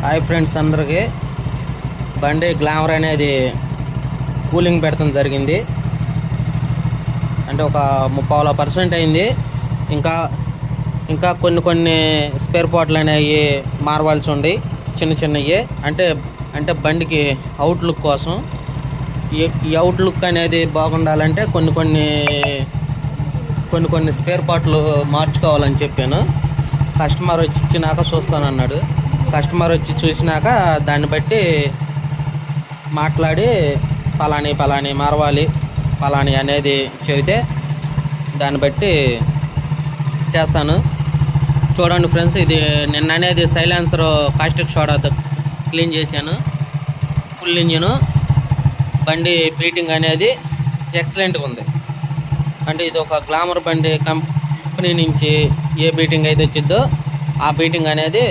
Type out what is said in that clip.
Hi friends, అందరికీ బండి glamour అనేది కూలింగ్ పెడతాం జరిగింది. అంటే ఒక 30% అయింది. ఇంకా ఇంకా కొన్ని స్పేర్ పార్ట్లు అనేవి మారవలసి ఉంది, చిన్నవి. అంటే బండికి అవుట్లుక్ కోసం ఈ అవుట్లుక్ అనేది బాగుండాలంటే కొన్ని స్పేర్ పార్ట్లు మార్చుకోవాలని చెప్పాను. కస్టమర్ వచ్చి ఇచ్చినాక చూస్తానన్నాడు. కస్టమర్ వచ్చి చూసినాక దాన్ని బట్టి మాట్లాడి పలాని మారవాలి, పలాని అనేది చెబితే దాన్ని బట్టి చేస్తాను. చూడండి ఫ్రెండ్స్, ఇది నిన్న అనేది సైలెన్సర్ కాస్టిక్ సోడాతో క్లీన్ చేశాను. ఫుల్ ఇంజిన్ బండి బీటింగ్ అనేది ఎక్సలెంట్గా ఉంది. అంటే ఇది ఒక గ్లామర్ బండి కంపెనీ నుంచి ఏ బీటింగ్ అయితే వచ్చిద్దో ఆ బీటింగ్ అనేది